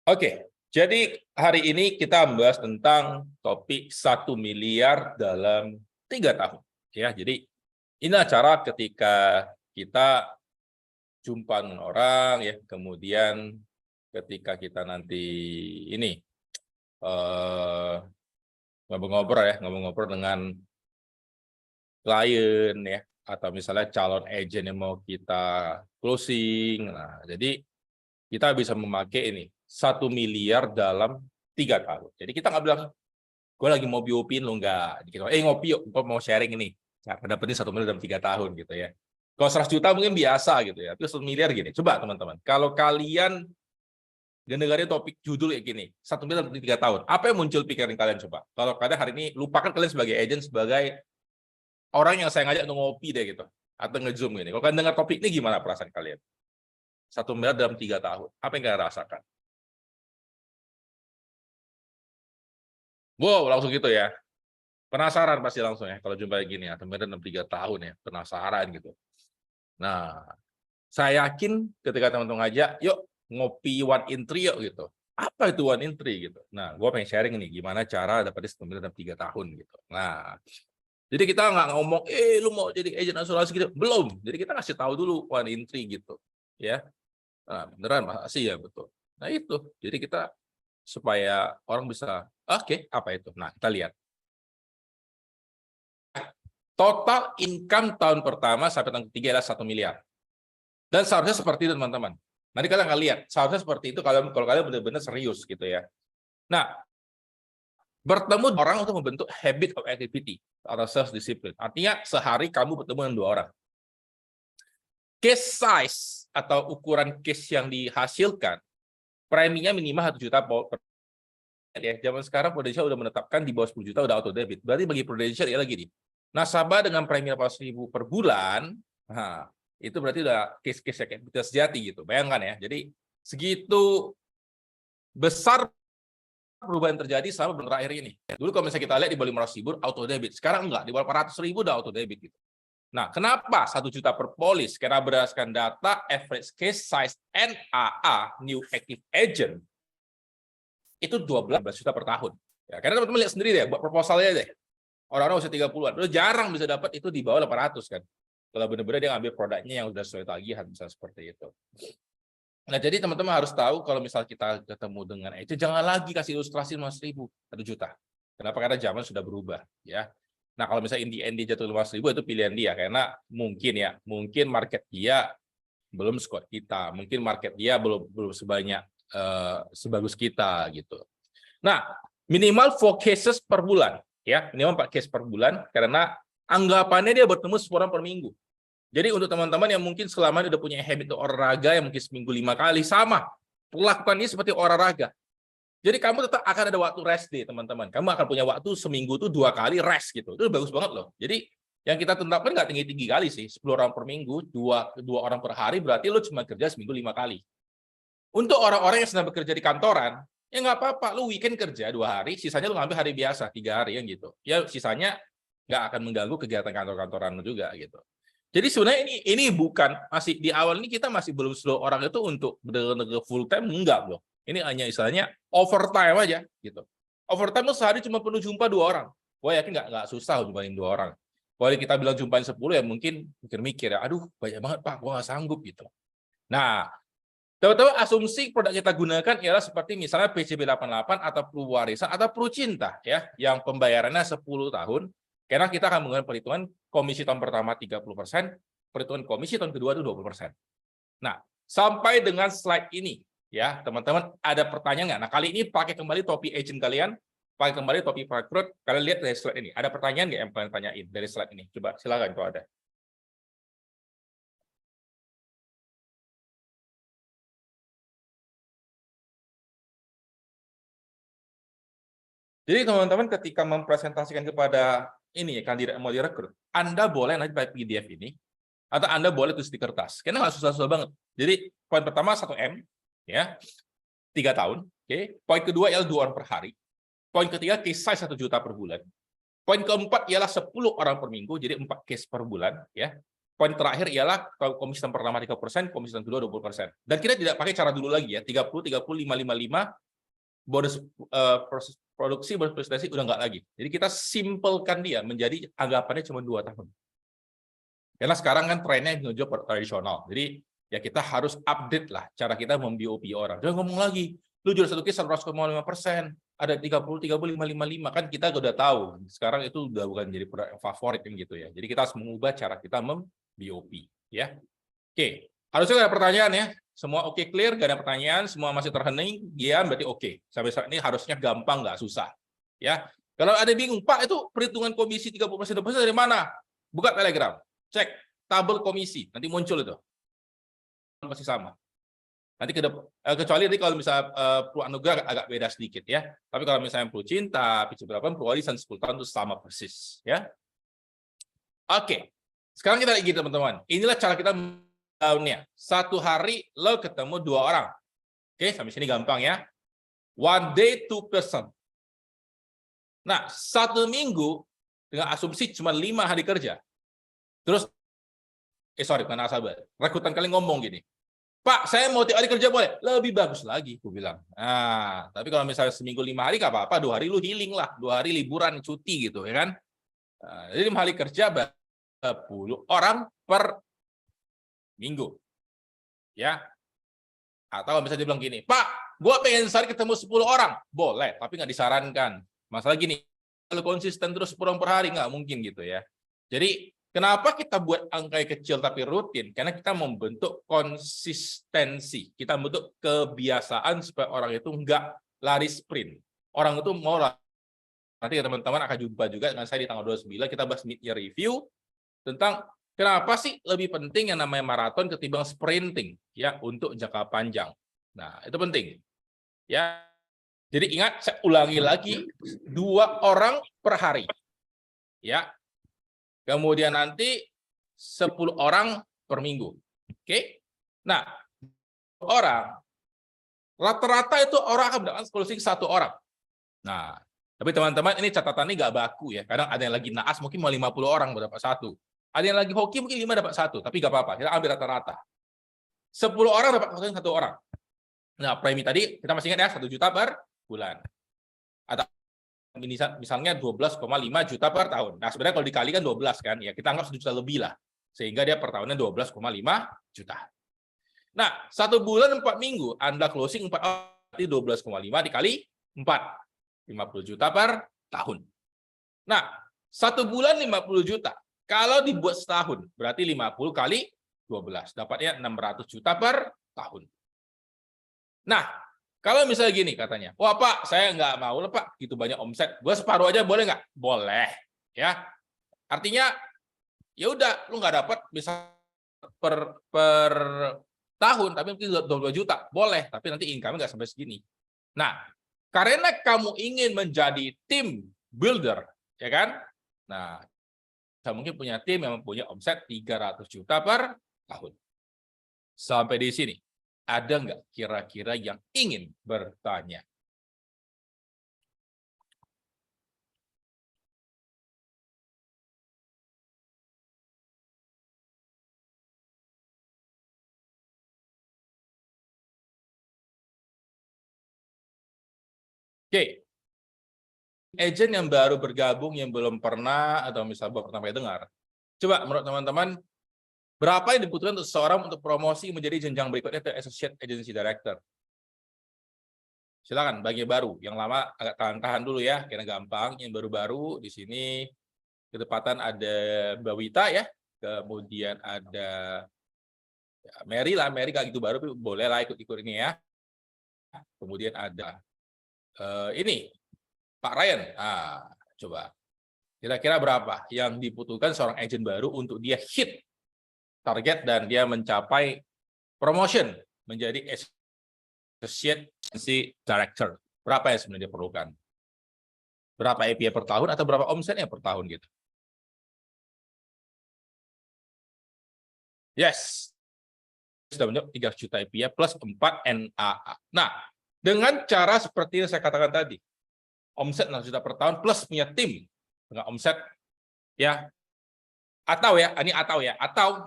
Oke, jadi hari ini kita membahas tentang topik 1 miliar dalam 3 tahun. Ya, jadi ini acara ketika kita jumpa dengan orang, ya, kemudian ketika kita nanti ini eh, ngobrol-ngobrol dengan klien, ya, atau misalnya calon agent yang mau kita closing. Nah, jadi kita bisa memakai ini 1 miliar dalam 3 tahun. Jadi kita nggak bilang gue lagi mau biopin lo, nggak. Ngopi yuk, gue mau sharing ini. Cara dapetin 1 miliar dalam 3 tahun gitu ya. Kalau 100 juta mungkin biasa gitu ya. Tapi 1 miliar gini. Coba teman-teman, kalau kalian dengerin topik judul kayak gini, 1 miliar dalam 3 tahun, apa yang muncul pikiran kalian coba? Kalau kalian hari ini lupakan kalian sebagai agent, sebagai orang yang saya ngajak untuk ngopi deh gitu, atau nge-zoom gini. Kalau kalian dengar topik ini gimana perasaan kalian? 1 miliar dalam 3 tahun. Apa yang kalian rasakan? Wow, langsung gitu ya. Penasaran pasti langsung ya kalau jumpa gini ya, teman-teman 3 tahun ya, penasaran gitu. Nah, saya yakin ketika teman-teman ngajak, yuk ngopi 1 in 3 yuk gitu. Apa itu 1 in 3 gitu? Nah, gue pengen sharing nih gimana cara dapetin 1 miliar dalam 3 tahun gitu. Nah, jadi kita nggak ngomong, lu mau jadi agent asuransi gitu, belum. Jadi kita kasih tahu dulu 1 in 3 gitu, ya. Nah, beneran masih ya betul. Nah itu, jadi kita supaya orang bisa, oke, apa itu? Nah, kita lihat. Total income tahun pertama sampai tahun ketiga adalah 1 miliar. Dan seharusnya seperti itu, teman-teman. Nanti kalian akan lihat, seharusnya seperti itu kalau kalian benar-benar serius gitu ya. Nah, bertemu orang untuk membentuk habit of activity atau self discipline. Artinya sehari kamu bertemu dengan 2 orang. Case size atau ukuran case yang dihasilkan, preminya minimal 1 juta per ya. Zaman sekarang Prudential udah menetapkan di bawah 10 juta udah auto debit. Berarti bagi Prudential ya lagi nih. Nasabah dengan premi 800.000 per bulan, nah, itu berarti udah case-case kayak kita sejati gitu. Bayangkan ya. Jadi segitu besar perubahan terjadi selama bulan terakhir ini. Dulu kalau misalnya kita lihat di bawah 500.000 auto debit, sekarang enggak, di bawah 400.000 udah auto debit gitu. Nah, kenapa 1 juta per polis? Karena berdasarkan data average case size NAA, New Active Agent, itu 12 juta per tahun. Ya, karena teman-teman lihat sendiri deh, buat proposalnya deh. Orang-orang usia 30-an, udah jarang bisa dapat itu di bawah 800 kan. Kalau benar-benar dia ngambil produknya yang udah sesuai tagihan, misalnya seperti itu. Nah, jadi teman-teman harus tahu kalau misal kita ketemu dengan itu, jangan lagi kasih ilustrasi 500.000, 1 juta. Kenapa? Karena zaman sudah berubah, ya. Nah, kalau misalnya in the end dia jatuh 500.000, itu pilihan dia. Karena mungkin market dia belum squad kita. Mungkin market dia belum sebanyak sebagus kita gitu. Nah, minimal 4 cases per bulan, ya, minimal 4 case per bulan, karena anggapannya dia bertemu 10 orang per minggu. Jadi untuk teman-teman yang mungkin selama ini udah punya habit olahraga yang mungkin seminggu 5 kali, sama, lakukan ini seperti olahraga. Jadi kamu tetap akan ada waktu rest day, teman-teman. Kamu akan punya waktu seminggu tuh 2 kali rest gitu. Itu bagus banget loh. Jadi yang kita tetapkan nggak tinggi-tinggi kali sih, 10 orang per minggu, 2 orang per hari, berarti lo cuma kerja seminggu 5 kali. Untuk orang-orang yang sedang bekerja di kantoran, ya nggak apa-apa, lu weekend kerja 2 hari, sisanya lu ngambil hari biasa 3 hari yang gitu. Ya sisanya nggak akan mengganggu kegiatan kantor-kantoran lu juga gitu. Jadi sebenarnya ini bukan, masih di awal ini kita masih belum slow orang itu untuk benar-benar full time, enggak loh. Ini hanya istilahnya overtime aja gitu. Overtime lu sehari cuma perlu jumpa 2 orang. Gue yakin nggak susah jumpain 2 orang. Kalau kita bilang jumpain 10 ya mungkin mikir-mikir ya, aduh banyak banget Pak, gue nggak sanggup gitu. Nah, teman-teman, asumsi produk kita gunakan ialah seperti misalnya PCB 88 atau Pru Warisan atau Pru Cinta ya, yang pembayarannya 10 tahun. Karena kita akan menggunakan perhitungan komisi tahun pertama 30%, perhitungan komisi tahun kedua itu 20%. Nah, sampai dengan slide ini ya, teman-teman ada pertanyaan nggak? Nah, kali ini pakai kembali topi agent kalian, pakai kembali topi rekrut. Kalian lihat dari slide ini. Ada pertanyaan nggak yang kalian tanyain dari slide ini? Coba silakan kalau ada. Jadi teman-teman ketika mempresentasikan kepada ini kandidat yang mau direkrut, Anda boleh nanti pakai PDF ini, atau Anda boleh tulis di kertas. Karena nggak susah-susah banget. Jadi poin pertama 1M, ya, 3 tahun. Oke. Poin kedua ialah 2 orang per hari. Poin ketiga case size 1 juta per bulan. Poin keempat ialah 10 orang per minggu, jadi 4 case per bulan. Ya. poin terakhir ialah komisi pertama 30%, komisi kedua 20%. Dan kita tidak pakai cara dulu lagi ya, 30, 30, 5, 5, 5, bonus proses produksi, bonus prestasi udah nggak lagi. Jadi kita simpelkan dia menjadi anggapannya cuma 2 tahun. Karena sekarang kan trennya menuju tradisional. Jadi ya kita harus update lah cara kita mem-BOP orang. Jangan ngomong lagi, lu jual satu case 100,5%, ada 30, 30, 5, 5, 5. Kan kita udah tahu. Sekarang itu udah bukan jadi produk yang favorit gitu ya. Jadi kita harus mengubah cara kita mem-BOP. Ya. Oke, harusnya nggak ada pertanyaan ya. Semua oke, clear, nggak ada pertanyaan, semua masih terhening, ya berarti oke. Sampai saat ini harusnya gampang, nggak susah. Ya. Kalau ada bingung, Pak, itu perhitungan komisi 30% dari mana? Buka Telegram, cek tabel komisi, nanti muncul itu. Masih sama. Nanti kecuali nanti kalau misalnya Pru Anugrah agak beda sedikit ya. Tapi kalau misalnya Pru Cinta, Picu Berapa, Pru Warisan 10 tahun itu sama persis ya. Oke. Sekarang kita lagi teman-teman. Inilah cara kita tahunnya. Satu hari lo ketemu 2 orang. Oke, sampai sini gampang ya. One day 2 person. Nah, 1 minggu dengan asumsi cuma 5 hari kerja. Terus bukan nasabah. Rekrutan kalian ngomong gini. Pak, saya mau tiap hari kerja boleh? Lebih bagus lagi, aku bilang. Nah, tapi kalau misalnya seminggu 5 hari nggak apa-apa, 2 hari lu healing lah, 2 hari liburan, cuti gitu, ya kan? Nah, jadi 5 hari kerja 10 orang per minggu, ya. Atau misalnya dia bilang gini, Pak, gua pengen sehari ketemu 10 orang, boleh, tapi nggak disarankan. Masalah gini, kalau konsisten terus 10 orang per hari nggak mungkin gitu ya. Jadi kenapa kita buat angka kecil tapi rutin? Karena kita membentuk konsistensi. Kita membentuk kebiasaan supaya orang itu nggak lari sprint. Orang itu mau lari. Nanti teman-teman akan jumpa juga dengan saya di tanggal 29, kita bahas mid-year review tentang kenapa sih lebih penting yang namanya maraton ketimbang sprinting ya untuk jangka panjang. Nah, itu penting. Ya. Jadi ingat, saya ulangi lagi, 2 orang per hari. Ya. Kemudian nanti 10 orang per minggu. Oke? Nah, orang rata-rata itu orang akan mendapatkan closing 1 orang. Nah, tapi teman-teman ini catatannya nggak baku ya. Kadang ada yang lagi naas mungkin mau 50 orang dapat 1. Ada yang lagi hoki mungkin 5 dapat 1, tapi nggak apa-apa. Kita ambil rata-rata. 10 orang dapat closing 1 orang. Nah, premi tadi kita masih ingat ya 1 juta per bulan. Atau misalnya 12,5 juta per tahun. Nah, sebenarnya kalau dikalikan 12 kan, ya kita anggap 1 juta lebih lah. Sehingga dia per tahunnya 12,5 juta. Nah, 1 bulan 4 minggu, Anda closing 4, berarti 12,5 dikali 4. 50 juta per tahun. Nah, 1 bulan 50 juta. Kalau dibuat setahun, berarti 50 kali 12. Dapatnya 600 juta per tahun. Nah, kalau misalnya gini katanya, wah Pak, saya nggak mau lah Pak, gitu banyak omset. Gue separuh aja boleh nggak? Boleh. Ya. Artinya, ya udah, lu nggak dapat bisa per tahun, tapi mungkin 22 juta. Boleh, tapi nanti income-nya nggak sampai segini. Nah, karena kamu ingin menjadi tim builder, ya kan? Nah, saya mungkin punya tim yang mempunyai omset 300 juta per tahun. Sampai di sini. Ada nggak kira-kira yang ingin bertanya? Oke. Agent yang baru bergabung, yang belum pernah, atau misalnya baru pertama kali dengar. Coba menurut teman-teman, berapa yang dibutuhkan untuk seseorang untuk promosi menjadi jenjang berikutnya ke Associate Agency Director? Silakan, bagi yang baru. Yang lama agak tahan-tahan dulu ya, karena gampang. Yang baru-baru di sini ketepatan ada Mbak Wita ya, kemudian ada ya, Mary lah, Mary gak gitu baru, boleh lah ikut-ikut ini ya. Kemudian ada ini, Pak Ryan. Ah, coba. Kira-kira berapa yang dibutuhkan seorang agent baru untuk dia hit target dan dia mencapai promotion menjadi Associate Agency Director? Berapa yang sebenarnya diperlukan? Berapa API per tahun atau berapa omsetnya per tahun gitu? Yes. Sudah mencapai 3 juta API plus 4 NAA. Nah, dengan cara seperti yang saya katakan tadi, omset 6 juta per tahun plus punya tim dengan omset ya Atau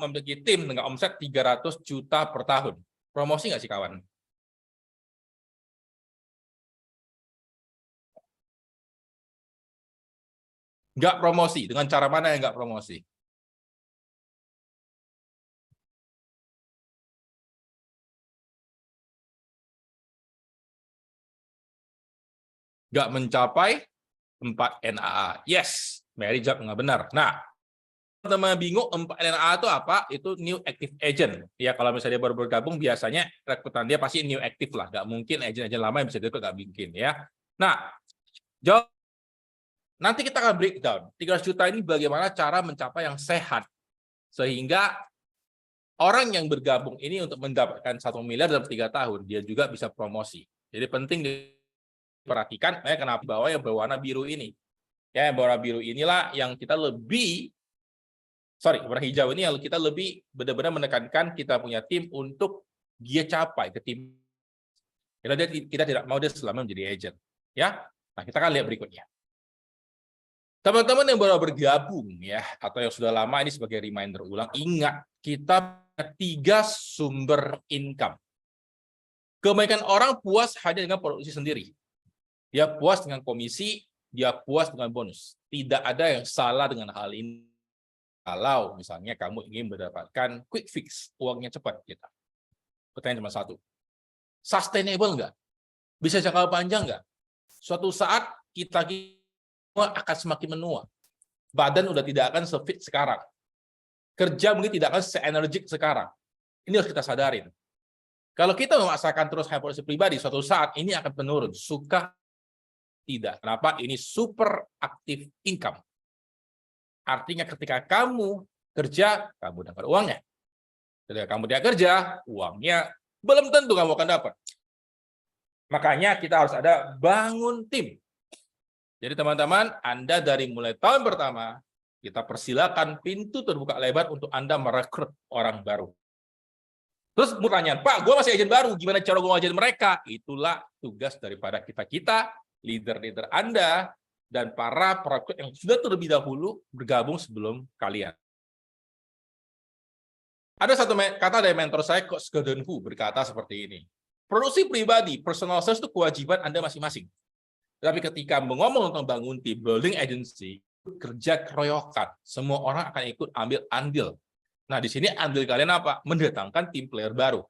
memiliki tim dengan omset 300 juta per tahun. Promosi nggak sih kawan? Nggak promosi. Dengan cara mana yang nggak promosi? Nggak mencapai 4 NAA. Yes, Mary jawab nggak benar. Nah, teman-teman bingung 4 NAA itu apa? Itu new active agent. Ya, kalau misalnya dia baru bergabung, biasanya rekrutan dia pasti new active lah. Nggak mungkin agent-agent lama yang bisa direkrut, nggak mungkin ya. Nah, jawab. Nanti kita akan breakdown. 300 juta ini bagaimana cara mencapai yang sehat. Sehingga orang yang bergabung ini untuk mendapatkan 1 miliar dalam 3 tahun, dia juga bisa promosi. Jadi penting diperhatikan, kenapa bawa yang berwarna biru ini. Ya, yang berwarna biru inilah yang kita lebih, warna hijau ini yang kita lebih benar-benar menekankan kita punya tim untuk dia capai ke tim. Kita tidak mau dia selama menjadi agent. Ya, nah kita akan lihat berikutnya. Teman-teman yang baru bergabung ya, atau yang sudah lama, ini sebagai reminder ulang, ingat kita punya 3 sumber income. Kebanyakan orang puas hanya dengan produksi sendiri. Dia puas dengan komisi, dia puas dengan bonus. Tidak ada yang salah dengan hal ini. Kalau misalnya kamu ingin mendapatkan quick fix, uangnya cepat kita. Pertanyaan cuma satu. Sustainable nggak? Bisa jangka panjang nggak? Suatu saat kita akan semakin menua. Badan udah tidak akan se-fit sekarang. Kerja mungkin tidak akan se-energik sekarang. Ini harus kita sadarin. Kalau kita memaksakan terus high produksi pribadi, suatu saat ini akan menurun. Suka tidak. Kenapa? Ini super active income. Artinya ketika kamu kerja, kamu dapat uangnya. Ketika kamu tidak kerja, uangnya belum tentu kamu akan dapat. Makanya kita harus ada bangun tim. Jadi teman-teman, Anda dari mulai tahun pertama, kita persilakan pintu terbuka lebar untuk Anda merekrut orang baru. Terus pertanyaan, Pak, gue masih agen baru, gimana cara gue ngajarin mereka? Itulah tugas daripada kita, leader-leader Anda, dan para perekrut yang sudah terlebih dahulu bergabung sebelum kalian. Ada satu kata dari mentor saya, Coach Gordon Hu, berkata seperti ini. Produksi pribadi, personal sales itu kewajiban Anda masing-masing. Tapi ketika ngomong tentang bangun tim, building agency, kerja keroyokan. Semua orang akan ikut ambil andil. Nah, di sini andil kalian apa? Mendatangkan tim player baru.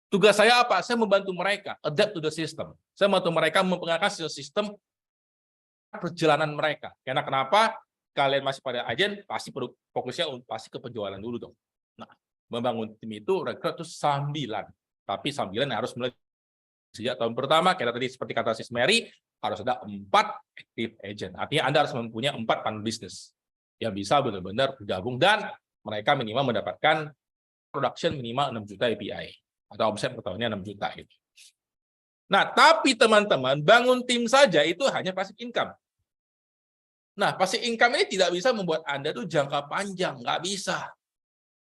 Tugas saya apa? Saya membantu mereka adapt to the system. Saya membantu mereka mempengaruhi sistem perjalanan mereka. Karena kenapa? Kalian masih pada agen, pasti fokusnya pasti ke penjualan dulu dong. Nah, membangun tim itu rekrut itu 9. Tapi 9 harus mulai sejak tahun pertama. Karena tadi seperti kata Sis Mary, harus ada 4 active agent. Artinya Anda harus mempunyai 4 partner bisnis yang bisa benar-benar bergabung dan mereka minimal mendapatkan production minimal 6 juta API atau omset per tahunnya 6 juta itu. Nah, tapi teman-teman, bangun tim saja itu hanya passive income. Nah, passive income ini tidak bisa membuat Anda tuh jangka panjang, nggak bisa.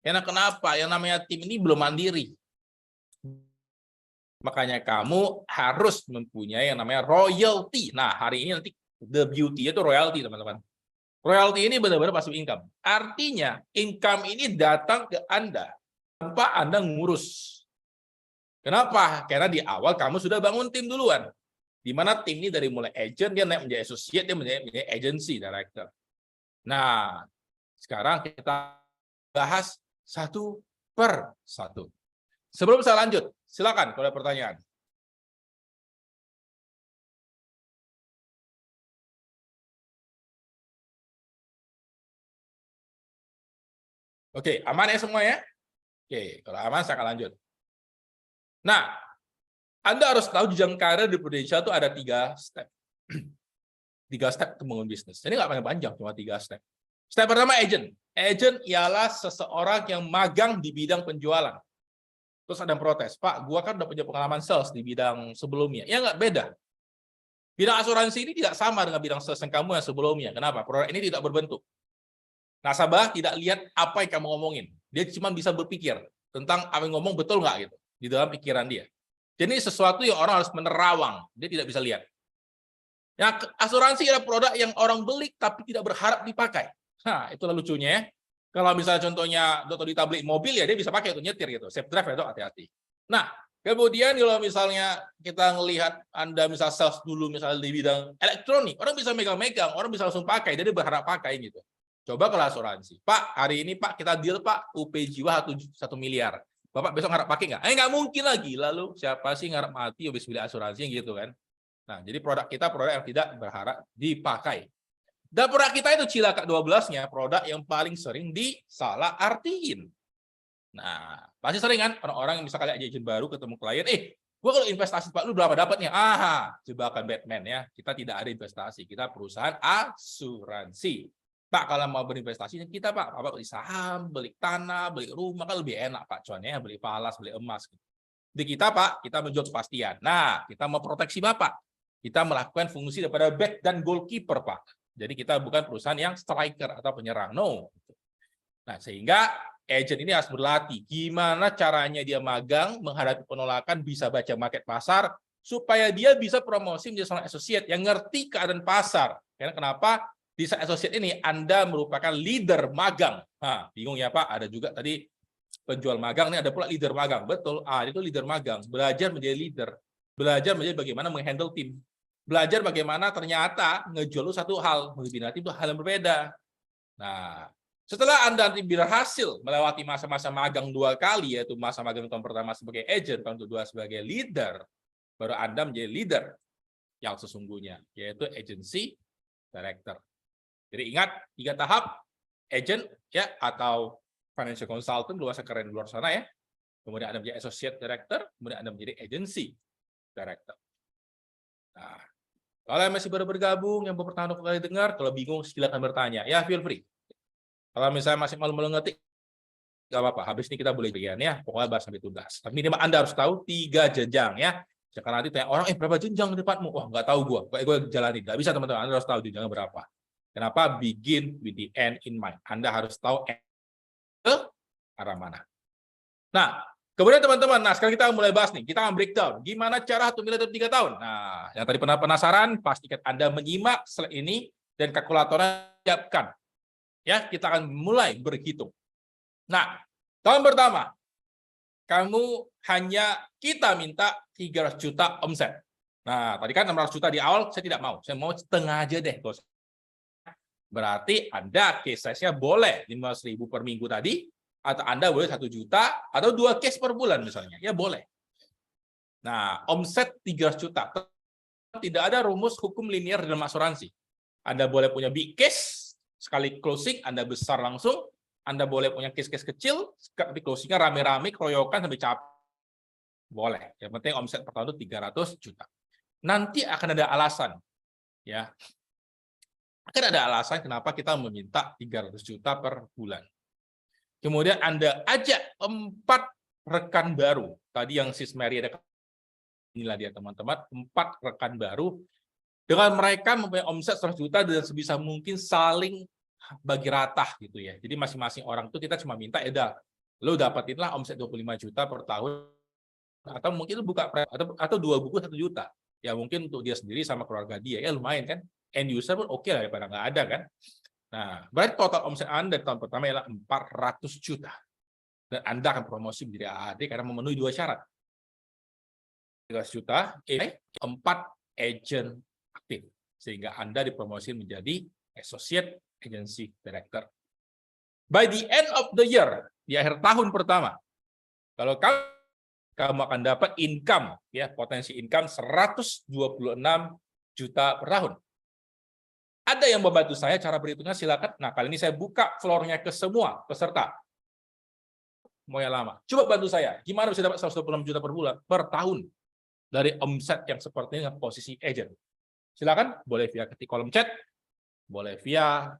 Karena kenapa? Yang namanya tim ini belum mandiri. Makanya kamu harus mempunyai yang namanya royalty. Nah, hari ini nanti the beauty itu royalty, teman-teman. Royalty ini benar-benar passive income. Artinya, income ini datang ke Anda tanpa Anda ngurus. Kenapa? Karena di awal kamu sudah bangun tim duluan. Di mana tim ini dari mulai agent, dia naik menjadi associate, dia menjadi agency director. Nah, sekarang kita bahas satu per satu. Sebelum saya lanjut, silakan kalau ada pertanyaan. Oke, aman ya semua ya? Oke, kalau aman saya akan lanjut. Nah, Anda harus tahu jenjang karir di Prudential itu ada 3 step. 3 step untuk membangun bisnis. Ini nggak panjang, cuma 3 step. Step pertama, agent. Agent ialah seseorang yang magang di bidang penjualan. Terus ada yang protes, Pak, gua kan udah punya pengalaman sales di bidang sebelumnya. Ya nggak beda. Bidang asuransi ini tidak sama dengan bidang sales yang kamu yang sebelumnya. Kenapa? Produk ini tidak berbentuk. Nasabah tidak lihat apa yang kamu ngomongin. Dia cuma bisa berpikir tentang apa yang ngomong betul nggak gitu di dalam pikiran dia. Jadi sesuatu yang orang harus menerawang. Dia tidak bisa lihat. Ya, asuransi adalah produk yang orang beli tapi tidak berharap dipakai. Nah, itulah lucunya ya. Kalau misalnya contohnya Dr. Dita beli mobil, ya dia bisa pakai untuk nyetir gitu. Safe drive ya Dok, hati-hati. Nah, kemudian kalau misalnya kita ngelihat Anda misal sales dulu misalnya di bidang elektronik, orang bisa megang-megang, orang bisa langsung pakai, jadi berharap pakai gitu. Coba kalau asuransi. Pak, hari ini Pak kita deal Pak, UP Jiwa 1 miliar. Bapak besok ngarap pakai nggak? Nggak mungkin lagi. Lalu siapa sih ngarap mati habis beli asuransi gitu kan? Nah, jadi produk kita produk yang tidak berharap dipakai. Dan produk kita itu cilaka 12-nya, produk yang paling sering disalah artiin. Nah, pasti sering kan orang-orang yang misalkan agent baru ketemu klien, gua kalau investasi Pak lu berapa dapatnya? Jebakan Batman ya. Kita tidak ada investasi, kita perusahaan asuransi. Pak, kalau mau berinvestasi kita Pak, Bapak beli saham, beli tanah, beli rumah kan lebih enak Pak, cuannya beli falas, beli emas. Di kita Pak, kita menjual kepastian. Nah, kita mau proteksi Bapak. Kita melakukan fungsi daripada back dan goalkeeper Pak. Jadi kita bukan perusahaan yang striker atau penyerang, no. Nah, sehingga agent ini harus berlatih gimana caranya dia magang menghadapi penolakan, bisa baca market pasar supaya dia bisa promosi menjadi seorang associate yang ngerti keadaan pasar. Karena kenapa di associate ini Anda merupakan leader magang. Nah, bingung ya Pak, ada juga tadi penjual magang, ini ada pula leader magang. Betul, itu leader magang, belajar menjadi leader, belajar menjadi bagaimana menghandle tim. Belajar bagaimana ternyata ngejual lu satu hal, membina tim itu hal yang berbeda. Nah, setelah Anda nanti berhasil melewati masa-masa magang 2 kali, yaitu masa magang tahun pertama sebagai agent, tahun kedua sebagai leader, baru Anda menjadi leader yang sesungguhnya, yaitu agency director. Jadi ingat 3 tahap, agent ya atau financial consultant, luar keren di luar sana ya. Kemudian Anda menjadi associate director, kemudian Anda menjadi agency director. Nah, kalau yang masih baru bergabung, yang pertama kali dengar, kalau bingung silakan bertanya. Ya, feel free. Kalau misalnya masih malu-malu ngetik, nggak apa-apa. Habis ini kita boleh bagian ya. Pokoknya bahas sampai tuntas. Tapi minimal Anda harus tahu 3 jenjang ya. Jangan nanti tanya orang, berapa jenjang di depanmu? Wah, nggak tahu gue. Gue jalani. Nggak bisa teman-teman. Anda harus tahu jenjangnya berapa. Kenapa? Begin with the end in mind. Anda harus tahu ke arah mana. Nah, kemudian teman-teman, sekarang kita mulai bahas nih. Kita akan breakdown. Gimana cara 1 miliar dalam 3 tahun? Nah, yang tadi pernah penasaran, pastikan Anda menyimak slide ini dan kalkulatornya siapkan. Ya, kita akan mulai berhitung. Nah, tahun pertama, kita minta 300 juta omset. Nah, tadi kan 600 juta di awal, saya tidak mau. Saya mau setengah aja deh, bos. Berarti Anda case size-nya boleh 15.000 per minggu tadi, atau Anda boleh 1 juta, atau 2 case per bulan misalnya. Ya boleh. Nah, omset 300 juta. Tidak ada rumus hukum linear dalam asuransi. Anda boleh punya big case, sekali closing, Anda besar langsung. Anda boleh punya case-case kecil, tapi closingnya rame-rame, keroyokan sampai capek. Boleh. Yang penting omset per tahun itu 300 juta. Nanti akan ada alasan. Ya. Akan ada alasan kenapa kita meminta 300 juta per bulan. Kemudian Anda ajak 4 rekan baru. Tadi yang Sis Mary ada, inilah dia teman-teman, 4 rekan baru. Dengan mereka mempunyai omset 100 juta dan sebisa mungkin saling bagi rata gitu ya. Jadi masing-masing orang itu kita cuma minta, lo dapatinlah omset 25 juta per tahun, atau mungkin lo buka atau 2 buku 1 juta. Ya mungkin untuk dia sendiri sama keluarga dia, ya lumayan kan. End user pun oke lah daripada nggak ada kan. Nah, berarti total omset Anda di tahun pertama adalah 400 juta. Dan Anda akan promosi menjadi AAD karena memenuhi 2 syarat. 300 juta, 4 agent aktif. Sehingga Anda dipromosi menjadi associate agency director. By the end of the year, di akhir tahun pertama, kalau kamu akan dapat income, ya potensi income 126 juta per tahun. Ada yang membantu saya cara berhitungnya, silakan. Nah, kali ini saya buka floor-nya ke semua peserta. Mau yang lama. Coba bantu saya. Gimana bisa dapat 126 juta per bulan, per tahun dari omset yang seperti ini posisi agent? Silakan, boleh via ketik kolom chat, boleh via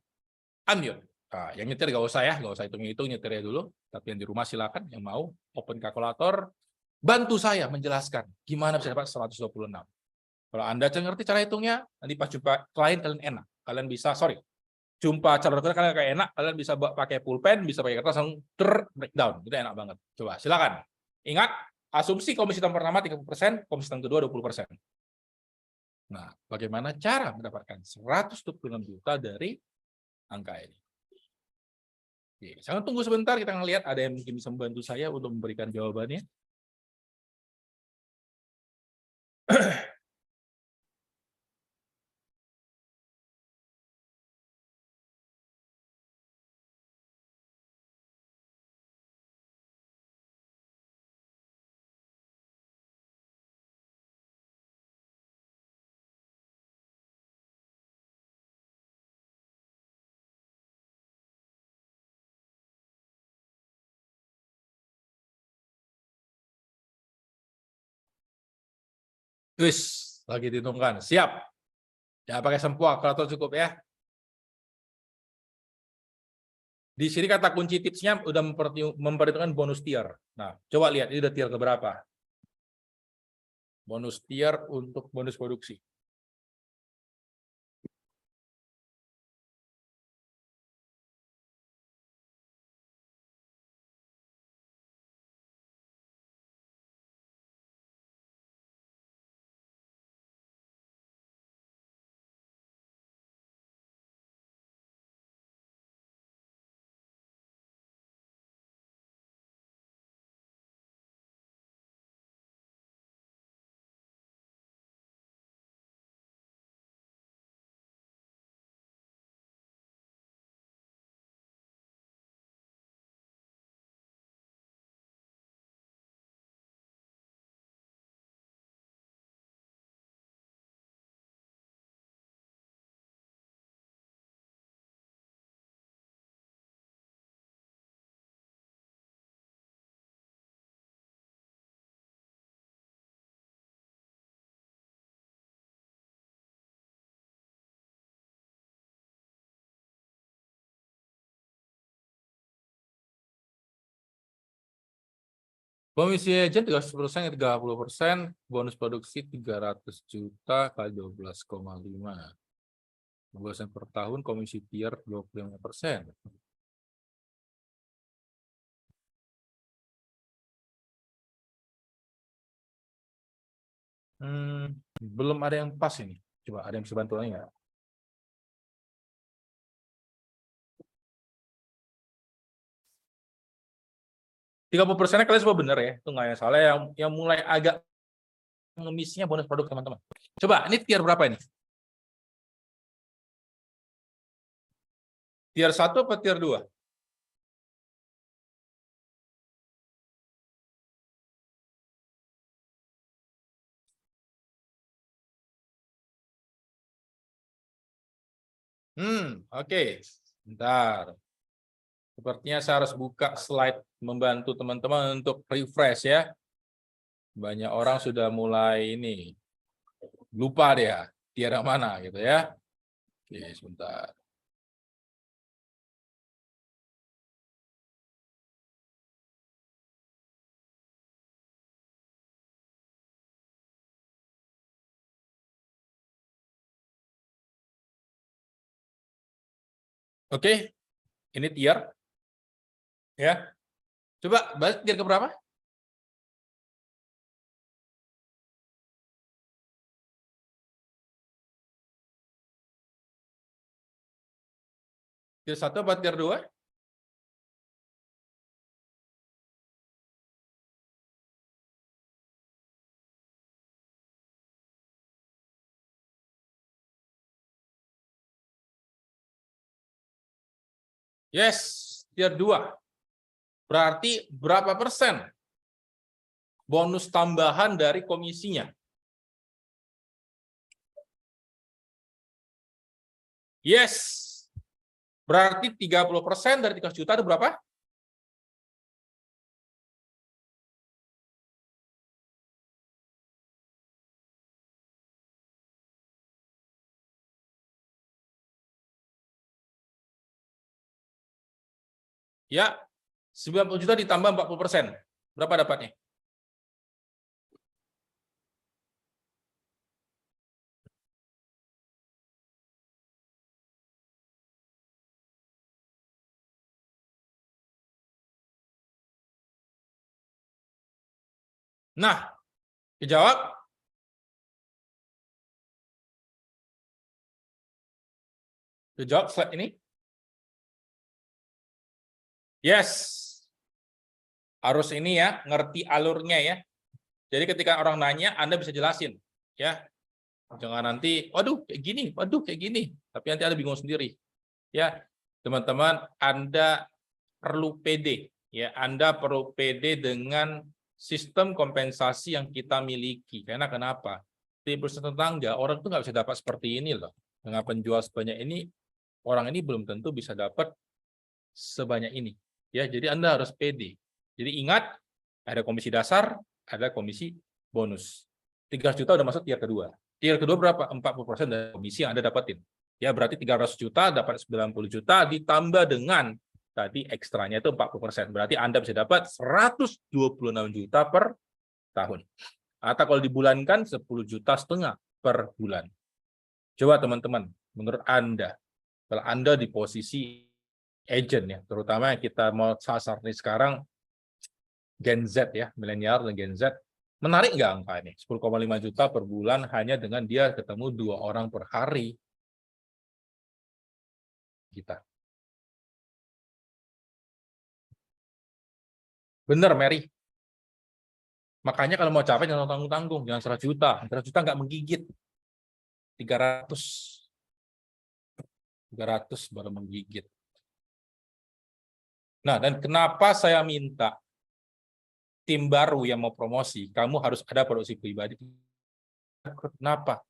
unmute. Nah, yang nyetir nggak usah ya, nggak usah hitung-hitung, nyetirnya dulu. Tapi yang di rumah silakan, yang mau open kalkulator, bantu saya menjelaskan gimana bisa dapat 126. Kalau Anda ngerti cara hitungnya, nanti pas jumpa klien kalian enak. Kalian bisa, jumpa calon klien kalian kayak enak, kalian bisa pakai pulpen, bisa pakai kertas, langsung breakdown. Itu enak banget. Coba, silakan. Ingat, asumsi komisi tahun pertama 30%, komisi tahun kedua 20%. Nah, bagaimana cara mendapatkan 126 juta dari angka ini? Oke, jangan tunggu sebentar, kita ngelihat ada yang mungkin bisa membantu saya untuk memberikan jawabannya. Wis, lagi dihitungkan. Siap. Ya, pakai sempoa, kalau cukup ya. Di sini kata kunci tipsnya udah memperhitungkan bonus tier. Nah, coba lihat ini udah tier keberapa. Bonus tier untuk bonus produksi. Komisi agent 30%, 30%, bonus produksi 300 juta kali 12,5. 12% per tahun, komisi tier 25%. Belum ada yang pas ini. Coba ada yang bisa bantu lagi nggak? 30%-nya kalian semua benar ya, itu nggak yang salah. Yang mulai agak ngemisnya bonus produk teman-teman. Coba, ini tier berapa ini? Tier 1 apa tier 2? Oke. Bentar. Sepertinya saya harus buka slide membantu teman-teman untuk refresh ya. Banyak orang sudah mulai ini lupa dia tier yang mana gitu ya. Oke, sebentar. Oke, ini tier ya. Coba balik tier ke berapa? Tier 1 apa tier 2? Yes, tier 2. Berarti berapa persen bonus tambahan dari komisinya? Yes. Berarti 30% dari 300 juta itu berapa? Ya, 90 juta ditambah 40%. Berapa dapatnya? Nah, dijawab. Dijawab slide ini. Yes. Harus ini ya, ngerti alurnya ya. Jadi ketika orang nanya, Anda bisa jelasin. Ya, jangan nanti, waduh kayak gini. Tapi nanti Anda bingung sendiri. Ya, teman-teman, Anda perlu pede. Ya, Anda perlu pede dengan sistem kompensasi yang kita miliki. Karena kenapa? Di perusahaan tetangga, orang itu nggak bisa dapat seperti ini loh. Dengan penjual sebanyak ini, orang ini belum tentu bisa dapat sebanyak ini. Ya, jadi Anda harus pede. Jadi ingat, ada komisi dasar, ada komisi bonus. 300 juta udah masuk tier kedua. Tier kedua berapa? 40% dari komisi yang Anda dapatin. Ya, berarti 300 juta dapat 90 juta ditambah dengan tadi ekstranya itu 40%. Berarti Anda bisa dapat 126 juta per tahun. Atau kalau dibulankan 10,5 juta per bulan. Coba teman-teman, menurut Anda, kalau Anda di posisi agent ya, terutama yang kita mau sasar nih sekarang Gen Z ya, milenial dan Gen Z, menarik nggak angka ini? 10,5 juta per bulan hanya dengan dia ketemu 2 orang per hari. Kita. Bener, Mary. Makanya kalau mau capek jangan tanggung-tanggung, jangan 100 juta. 100 juta nggak menggigit. 300 baru menggigit. Nah, dan kenapa saya minta tim baru yang mau promosi, kamu harus ada produksi pribadi. Kenapa?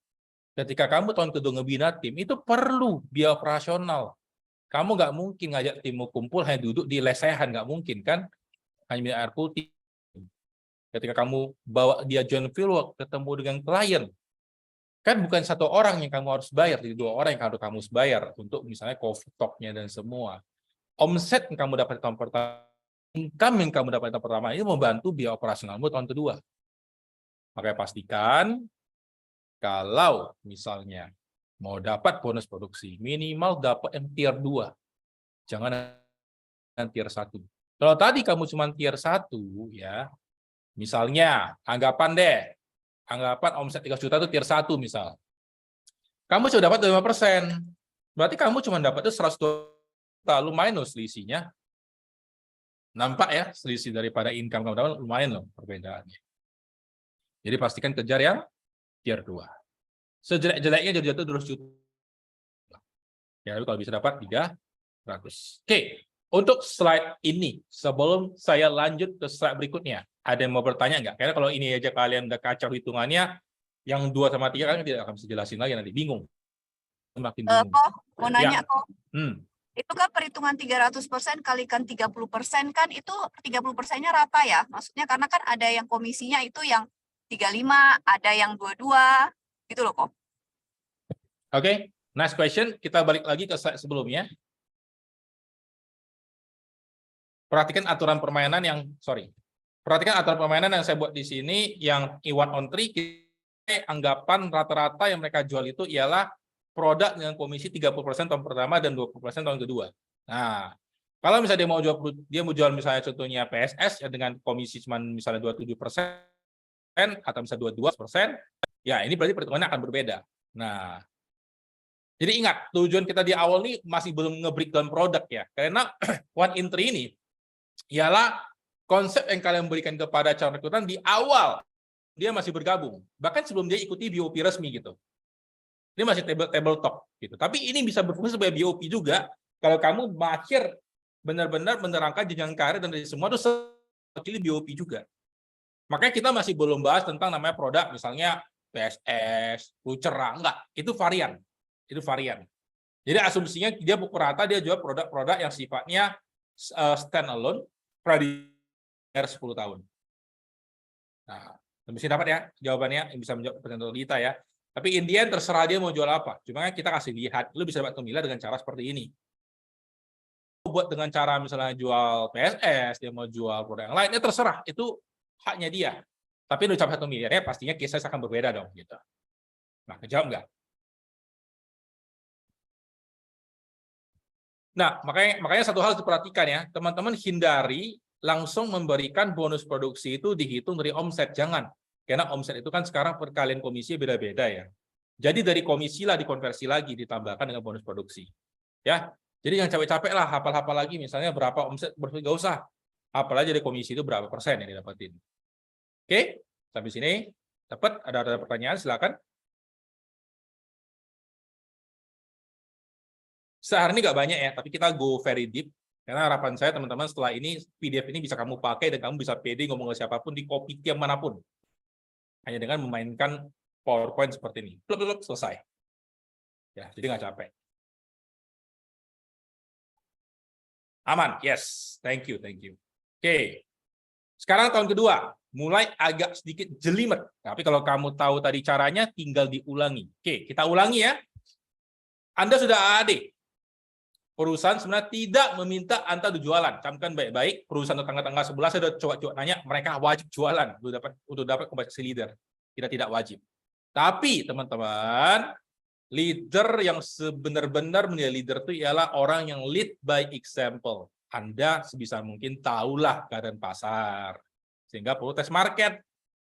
Ketika kamu tahun kedua ngebina tim, itu perlu biaya operasional. Kamu nggak mungkin ngajak timmu kumpul hanya duduk di lesehan, nggak mungkin kan? Hanya minum air putih. Ketika kamu bawa dia join fieldwork, ketemu dengan klien, kan bukan 1 orang yang kamu harus bayar, jadi 2 orang yang harus kamu bayar untuk misalnya coffee talk-nya dan semua. Omset yang kamu dapat tahun pertama, income yang kamu dapat tahun pertama ini membantu biaya operasionalmu tahun kedua. Makanya pastikan kalau misalnya mau dapat bonus produksi, minimal dapat yang tier 2. Jangan yang tier 1. Kalau tadi kamu cuma tier 1, ya, misalnya, anggapan omset 3 juta itu tier 1 misal. Kamu sudah dapat 5%. Berarti kamu cuma dapat itu 100 juta, lumayan loh selisihnya. Nampak ya, selisih daripada income kamu dapat lumayan loh perbedaannya. Jadi pastikan kejar yang tier 2. Sejelek-jeleknya jadi jatuh 200 juta. Ya, kalau bisa dapat 300. Oke, untuk slide ini, sebelum saya lanjut ke slide berikutnya, ada yang mau bertanya nggak? Karena kalau ini aja kalian udah kacau hitungannya, yang 2 sama 3 kan tidak akan bisa jelasin lagi nanti, bingung. Makin bingung. Kok, mau nanya kok. Itu kan perhitungan 300% kalikan 30% kan itu 30%-nya rata ya? Maksudnya karena kan ada yang komisinya itu yang 35, ada yang 22, gitu loh kok. Oke, next question. Kita balik lagi ke slide sebelumnya. Perhatikan aturan permainan yang, perhatikan aturan permainan yang saya buat di sini, yang E1 on 3, anggapan rata-rata yang mereka jual itu ialah produk dengan komisi 30% tahun pertama dan 20% tahun kedua. Nah, kalau misalnya dia mau jual misalnya contohnya PSS ya dengan komisi cuma misalnya 27% atau misalnya 22%, ya ini berarti perhitungannya akan berbeda. Nah, jadi ingat, tujuan kita di awal ini masih belum nge-breakdown produk ya. Karena one in three ini ialah konsep yang kalian berikan kepada calon rekrutan di awal dia masih bergabung. Bahkan sebelum dia ikuti BOP resmi gitu. Ini masih table talk gitu. Tapi ini bisa berfungsi sebagai BOP juga kalau kamu akhir benar-benar menerangkan jenjang karir dan dari semua itu seperti BOP juga. Makanya kita masih belum bahas tentang namanya produk misalnya PSS, Lucera, enggak. Itu varian. Itu varian. Jadi asumsinya dia pukul rata dia jual produk-produk yang sifatnya stand alone pradier 10 tahun. Nah, bisa dapat ya jawabannya yang bisa menjawab pertanyaan kita ya. Tapi in the end terserah dia mau jual apa. Cuma kita kasih lihat, lu bisa dapat pemilih dengan cara seperti ini. Buat dengan cara misalnya jual PSS, dia mau jual produk yang lain, ya terserah. Itu haknya dia. Tapi lu capai 1 miliarnya pastinya case akan berbeda dong gitu. Nah, kejawab nggak? Nah, makanya satu hal diperhatikan ya, teman-teman hindari langsung memberikan bonus produksi itu dihitung dari omset, jangan. Karena omset itu kan sekarang perkalian komisi beda-beda ya. Jadi dari komisi lah dikonversi lagi, ditambahkan dengan bonus produksi. Ya, Jadi yang capek-capek lah, hafal-hafal lagi misalnya berapa omset, nggak usah. Hafal aja dari komisi itu berapa persen yang didapatin. Oke, sampai sini. Dapat? Ada pertanyaan? Silakan. Sehari ini nggak banyak ya, tapi kita go very deep. Karena harapan saya teman-teman setelah ini PDF ini bisa kamu pakai dan kamu bisa pede ngomong ke siapapun di kopi tiap manapun. Hanya dengan memainkan PowerPoint seperti ini. Pluk, selesai. Ya, jadi nggak capek. Aman, yes. Thank you, thank you. Oke. Sekarang tahun kedua, mulai agak sedikit jelimet. Tapi kalau kamu tahu tadi caranya, tinggal diulangi. Oke, kita ulangi ya. Anda sudah AAD. Perusahaan sebenarnya tidak meminta Anda jualan. Camkan baik-baik. Perusahaan tetangga-tetangga sebelah saya sudah coba nanya, mereka wajib jualan untuk dapat kompensasi leader. Kita tidak wajib. Tapi teman-teman, leader yang sebenar-benar menjadi leader itu ialah orang yang lead by example. Anda sebisa mungkin tahulah keadaan pasar. Sehingga perlu tes market.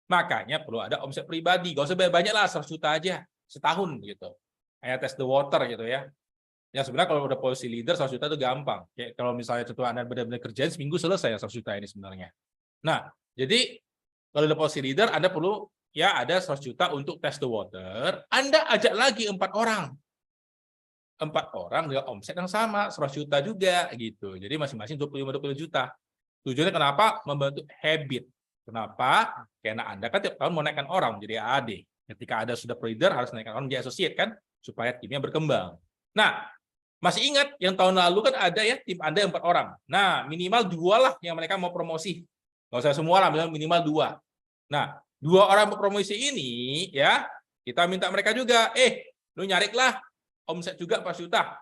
Makanya perlu ada omset pribadi. Gak usah banyak lah, 100 juta aja. Setahun gitu. Kayak test the water gitu ya. Ya sebenarnya kalau udah posisi leader 100 juta itu gampang. Kayak kalau misalnya contoh Anda benar-benar kerjain seminggu selesai 100 juta ini sebenarnya. Nah, jadi kalau udah posisi leader Anda perlu ya ada 100 juta untuk test the water. Anda ajak lagi 4 orang. 4 orang dengan omset yang sama, 100 juta juga gitu. Jadi masing-masing 25-20 juta. Tujuannya kenapa? Membentuk habit. Kenapa? Karena Anda kan tiap tahun mau naikkan orang menjadi AAD. Ketika ada sudah leader harus naikkan orang menjadi associate kan supaya timnya berkembang. Nah, masih ingat yang tahun lalu kan ada ya tim Anda 4 orang. Nah, minimal 2 lah yang mereka mau promosi. Nggak usah semua lah, minimal 2. Nah, 2 orang promosi ini ya, kita minta mereka juga, lu nyariklah omset juga 4 juta.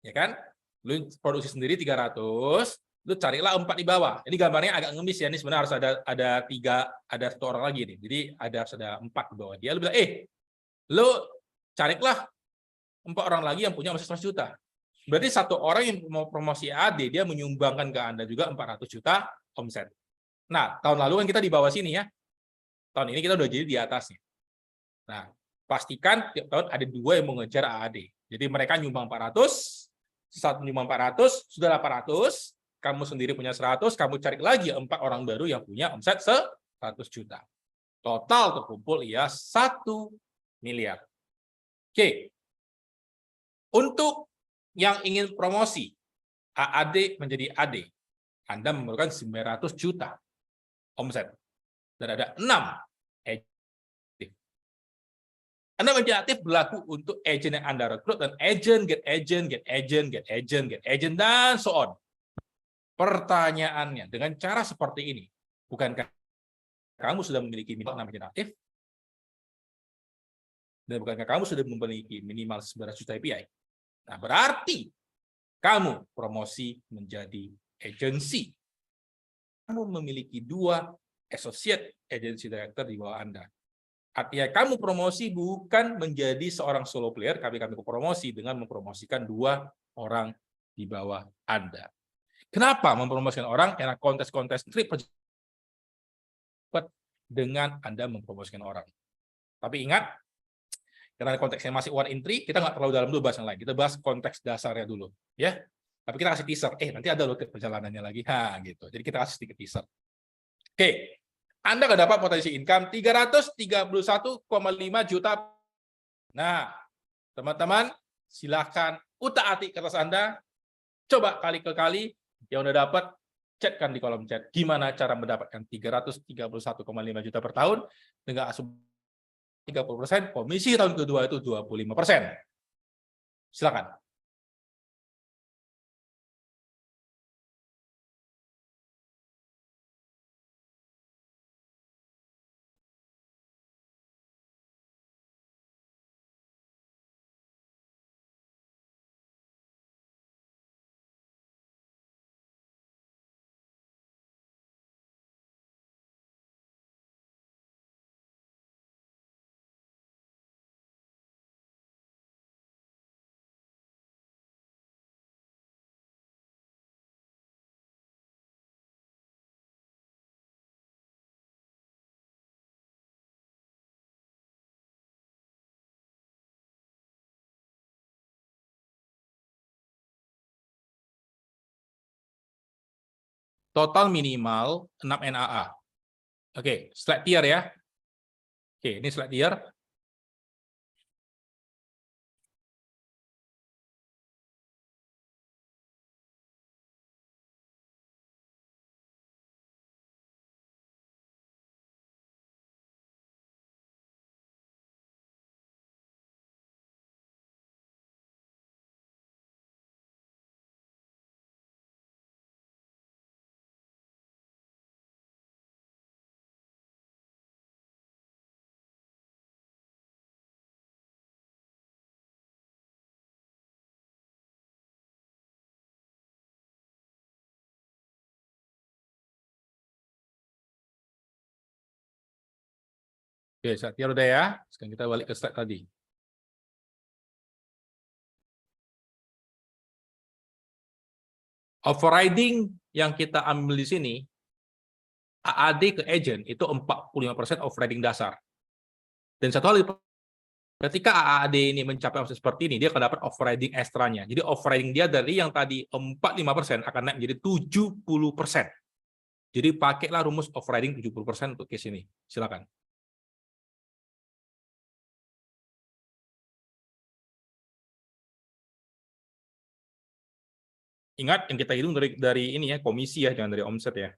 Ya kan? Lu produksi sendiri 300, lu carilah 4 di bawah. Ini gambarnya agak ngemis ya, ini sebenarnya harus ada 3, ada 1 orang lagi nih. Jadi harus ada 4 di bawah dia. Lu bilang, lu carilah 4 orang lagi yang punya omset 100 juta. Berarti 1 orang yang mau promosi AD, dia menyumbangkan ke Anda juga 400 juta omset. Nah, tahun lalu kan kita di bawah sini ya. Tahun ini kita udah jadi di atasnya. Nah, pastikan tiap tahun ada 2 yang mengejar AAD. Jadi mereka nyumbang 400, satu nyumbang 400, sudah 800, kamu sendiri punya 100, kamu cari lagi 4 orang baru yang punya omset 100 juta. Total terkumpul ya 1 miliar. Oke. Untuk yang ingin promosi AAD menjadi AD, Anda memerlukan 900 juta omset. Dan ada 6 agent. 6 agent aktif berlaku untuk agent yang Anda rekrut dan agent, get agent, get agent, get agent, get agent, dan so on. Pertanyaannya, dengan cara seperti ini, bukankah kamu sudah memiliki minimal 6 agent aktif? Dan bukankah kamu sudah memiliki minimal 900 juta API? Nah, berarti kamu promosi menjadi agensi. Kamu memiliki 2 associate agency director di bawah Anda. Artinya kamu promosi bukan menjadi seorang solo player, kami promosi dengan mempromosikan 2 orang di bawah Anda. Kenapa mempromosikan orang? Karena kontes-kontes trip dengan Anda mempromosikan orang. Tapi ingat, karena konteksnya masih 1 in 3, kita nggak terlalu dalam dulu bahas yang lain. Kita bahas konteks dasarnya dulu, ya. Tapi kita kasih teaser. Nanti ada loh perjalanannya lagi, gitu. Jadi kita kasih sedikit teaser. Oke, Anda nggak dapat potensi income 331,5 juta. Nah, teman-teman, silahkan utak-atik kertas Anda. Coba kali ke kali, yang udah dapat, chatkan di kolom chat. Gimana cara mendapatkan 331,5 juta per tahun dengan asumsi 30%, komisi tahun kedua itu 25%. Silakan. total minimal 6 NAA. Oke, slide tier ya. Oke, ini slide tier. Oke, slide tier udah ya. Sekarang kita balik ke slide tadi. Overriding yang kita ambil di sini, AAD ke agent itu 45% overriding dasar. Dan satu hal, ketika AAD ini mencapai omset seperti ini, dia akan dapat overriding ekstranya. Jadi overriding dia dari yang tadi 45% akan naik menjadi 70%. Jadi pakailah rumus overriding 70% untuk case ini. Silakan. Ingat yang kita hitung dari ini ya, komisi ya, jangan dari omset ya.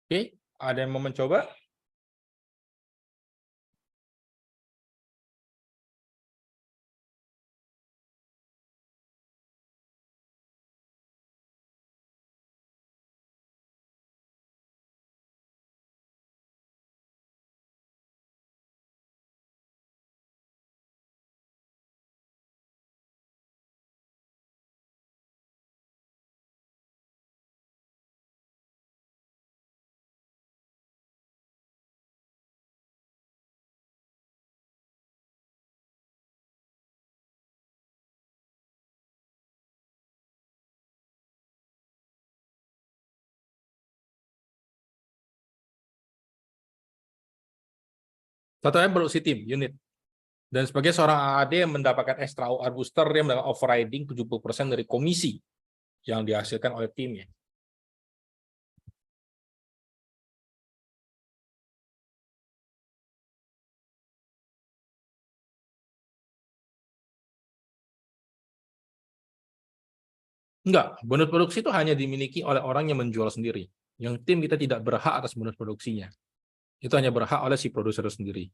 Oke, ada yang mau mencoba? Satunya produksi tim, unit. Dan sebagai seorang AAD yang mendapatkan extra OR booster, dia mendapatkan overriding 70% dari komisi yang dihasilkan oleh timnya. Enggak, bonus produksi itu hanya dimiliki oleh orang yang menjual sendiri. Yang tim kita tidak berhak atas bonus produksinya. Itu hanya berhak oleh si produser sendiri.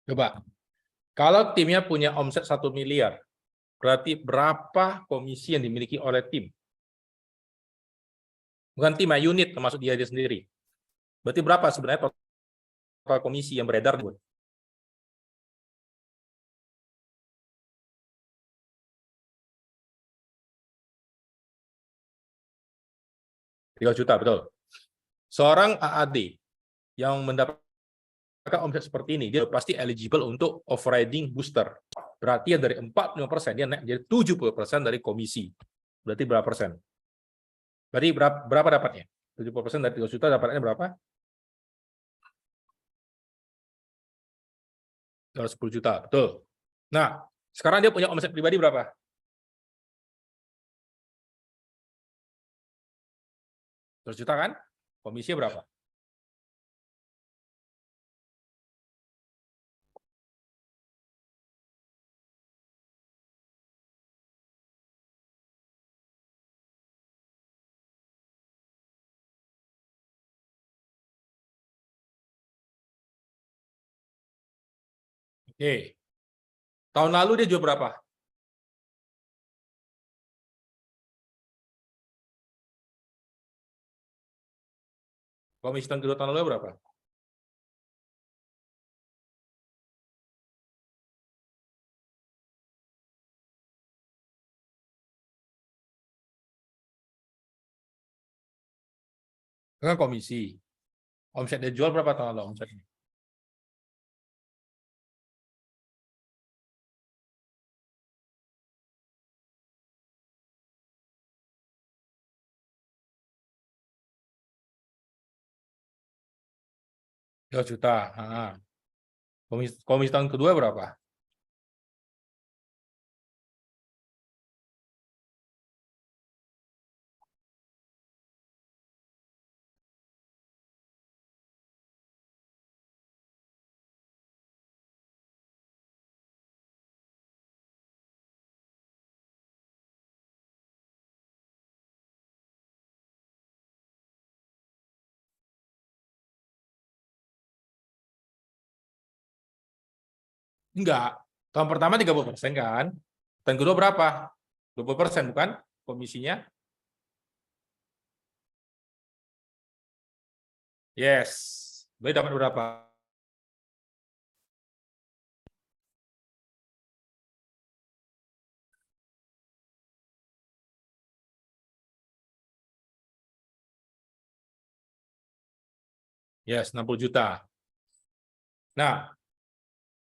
Coba, kalau timnya punya omset 1 miliar, berarti berapa komisi yang dimiliki oleh tim? Bukan tim, ya, unit termasuk dia sendiri. Berarti berapa sebenarnya total komisi yang beredar? 3 juta, betul. Seorang AAD yang mendapatkan omset seperti ini, dia pasti eligible untuk overriding booster. Berarti ya dari 45% dia naik jadi 70% dari komisi. Berarti berapa persen? Berarti berapa dapatnya? 70% dari 3 juta dapatnya berapa? 10 juta, betul. Nah, sekarang dia punya omset pribadi berapa? 100 juta kan? Komisinya berapa? Oke. Tahun lalu dia jual berapa? Komisi tahun kedua tahun lalu berapa? Kan komisi. Omset dia jual berapa tahun lalu omsetnya? Dua juta. Ah. Komisi tahun kedua berapa? Enggak. Tahun pertama 30% kan. Tahun kedua berapa? 20% bukan komisinya? Yes. Berarti dapat berapa? Yes, 60 juta. Nah,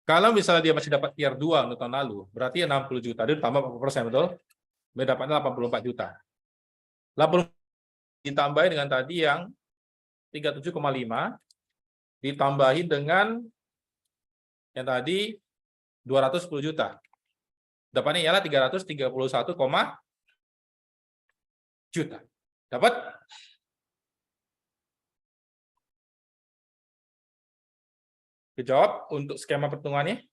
kalau misalnya dia masih dapat tier 2 untuk tahun lalu, berarti 60 juta, dia tambah 40%, betul? Dia dapatnya 84 juta. 80 ditambahin dengan tadi yang 37,5, ditambahin dengan yang tadi 210 juta. Dapatnya ialah 331, juta. Dapat? Dijawab untuk skema perhitungannya.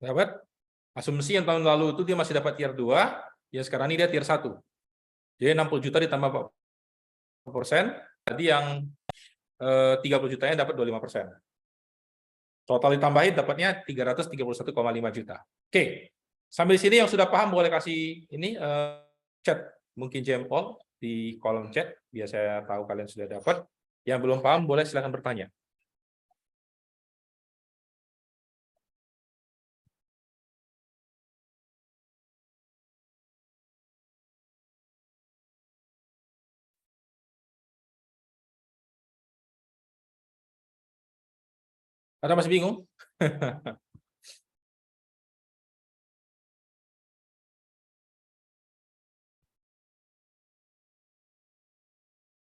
Dapat? Asumsi yang tahun lalu itu dia masih dapat tier 2, yang sekarang ini dia tier 1. Jadi 60 juta ditambah 40%, tadi yang 30 jutanya dapat 25%. Total ditambahin dapatnya 331,5 juta. Oke. Sampai di sini yang sudah paham boleh kasih ini chat, mungkin jempol di kolom chat biar saya tahu kalian sudah dapat. Yang belum paham boleh silakan bertanya. Ada masih bingung?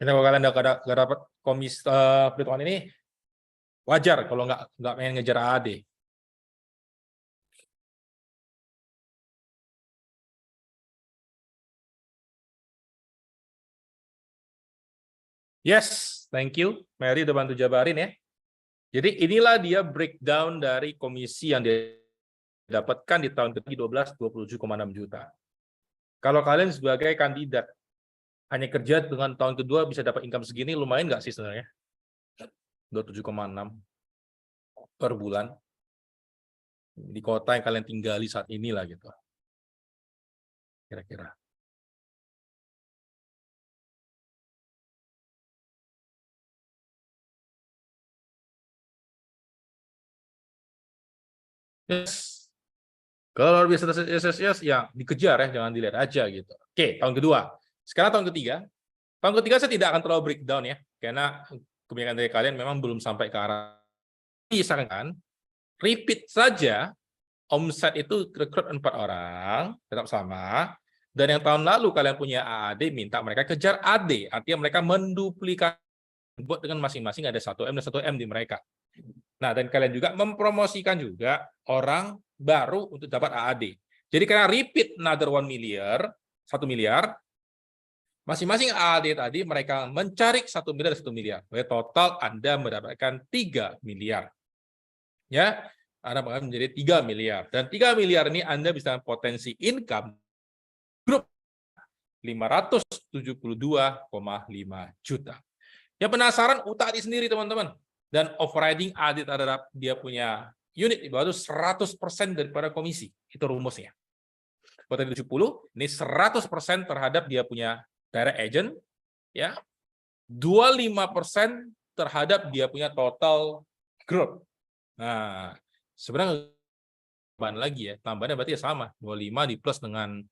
Ini kalau kalian nggak dapat perhitungan ini, wajar kalau nggak pengen ngejar AAD. Yes, thank you. Mary udah bantu jabarin ya. Jadi inilah dia breakdown dari komisi yang didapatkan di tahun ke-12, 27,6 juta. Kalau kalian sebagai kandidat hanya kerja dengan tahun kedua bisa dapat income segini, lumayan nggak sih sebenarnya? 27,6 per bulan di kota yang kalian tinggali saat ini lah gitu. Kira-kira. Yes. Kalau luar biasa yes, ya dikejar ya, jangan dilihat aja gitu. Oke, tahun kedua. Sekarang tahun ketiga. Tahun ketiga saya tidak akan terlalu breakdown ya, karena kebanyakan dari kalian memang belum sampai ke arah. Misalkan, repeat saja, omset itu rekrut 4 orang, tetap sama. Dan yang tahun lalu kalian punya AAD, minta mereka kejar AD. Artinya mereka menduplikasi, buat dengan masing-masing ada 1M dan 1M di mereka. Nah, dan kalian juga mempromosikan juga orang baru untuk dapat AAD. Jadi karena repeat another 1 miliar, masing-masing AAD tadi mereka mencari 1 miliar dan 1 miliar. Jadi total Anda mendapatkan 3 miliar. Ya, Anda akan menjadi 3 miliar. Dan 3 miliar ini Anda bisa potensi income grup 572,5 juta. Yang penasaran, utak sendiri teman-teman. Dan overriding AD terhadap dia punya unit di bawah itu 100% daripada komisi. Itu rumusnya. Potensi 70, ini 100% terhadap dia punya direct agent, ya. 25% terhadap dia punya total growth. Nah, sebenarnya tambahan lagi ya, tambahannya berarti ya sama, 25 di plus dengan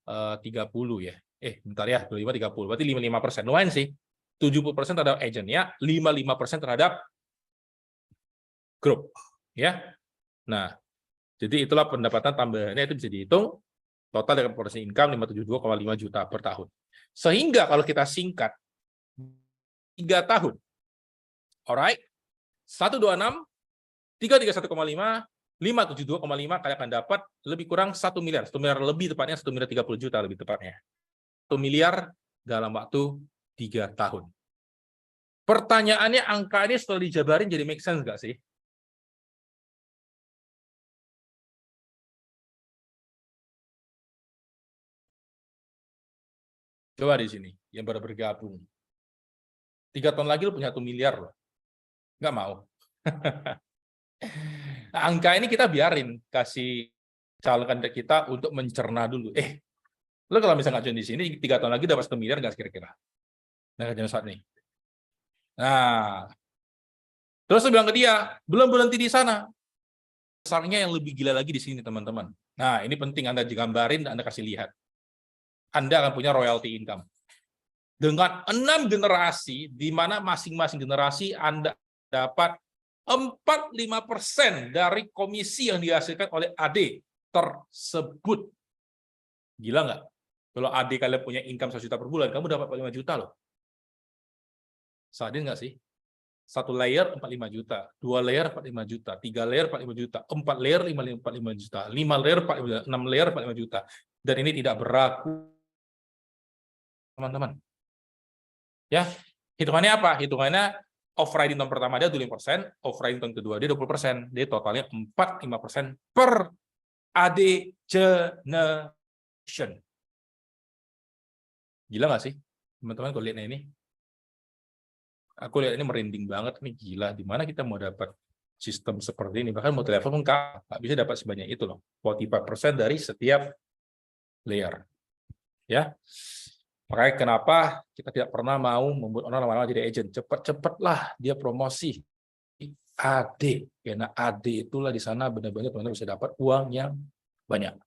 30 ya. Bentar ya, 25 30, berarti 55%. Lumayan sih. 70% terhadap agentnya, 55% terhadap grup, ya. Nah, jadi itulah pendapatan tambahannya, itu bisa dihitung total dengan porsi income 572,5 juta per tahun. Sehingga kalau kita singkat 3 tahun. Alright. 126 331,5 572,5 kalian akan dapat lebih kurang 1 miliar. 1 miliar lebih tepatnya, 1 miliar 30 juta lebih tepatnya. 1 miliar dalam waktu 3 tahun. Pertanyaannya, angka ini setelah dijabarin jadi make sense nggak sih? Coba di sini, yang baru bergabung. 3 tahun lagi lu punya 1 miliar loh. Nggak mau. Nah, angka ini kita biarin, kasih calon kandidat kita untuk mencerna dulu. Lu kalau misalnya nggak join di sini, 3 tahun lagi dapat 1 miliar nggak kira-kira? Nah, jangan saat ini. Nah, terus saya bilang ke dia, belum berhenti di sana. Besarnya yang lebih gila lagi di sini, teman-teman. Nah, ini penting Anda digambarin, Anda kasih lihat. Anda akan punya royalty income. Dengan 6 generasi, di mana masing-masing generasi Anda dapat 45% dari komisi yang dihasilkan oleh AD tersebut. Gila nggak? Kalau AD kalian punya income 1 juta per bulan, kamu dapat 45 juta loh. Sadar nggak sih? 1 layer 45 juta, 2 layer 45 juta, 3 layer 45 juta, 4 layer 45 juta, 5 layer 45 juta, 6 layer 45 juta. Dan ini tidak berlaku, teman-teman. Ya, hitungannya apa? Hitungannya off-riding tahun pertama dia 25%, off-riding tahun kedua dia 20%. Dia totalnya 45% per AD generation. Gila nggak sih? Teman-teman, kalau lihatnya ini. Aku lihat ini merinding banget nih, gila. Di mana kita mau dapat sistem seperti ini? Bahkan multi level pun nggak bisa dapat sebanyak itu loh. 45% dari setiap layer. Ya. Makanya kenapa kita tidak pernah mau membuat orang lama-lama jadi agent. Cepat-cepatlah dia promosi AD. Karena AD itulah di sana benar-benar teman-teman bisa dapat uang yang banyak.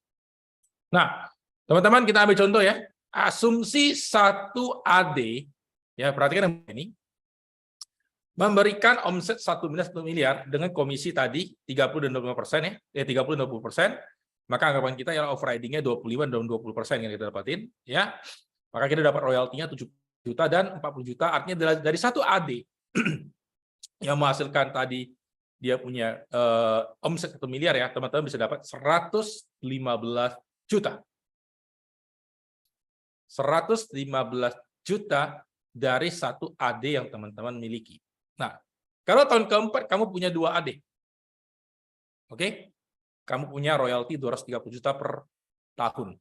Nah, teman-teman kita ambil contoh ya. Asumsi 1 AD, ya perhatikan ini, memberikan omset 1 miliar dengan komisi tadi 30 dan 25% ya, 30 dan 20%, maka anggapan kita yang off-riding-nya 25 dan 20% yang kita dapatin, ya. Maka kita dapat royaltinya 7 juta dan 40 juta, artinya dari 1 AD yang menghasilkan tadi dia punya omset 1 miliar ya, teman-teman bisa dapat 115 juta. 115 juta dari 1 AD yang teman-teman miliki. Nah, kalau tahun keempat kamu punya 2 AD, oke? Kamu punya royalti 230 juta per tahun.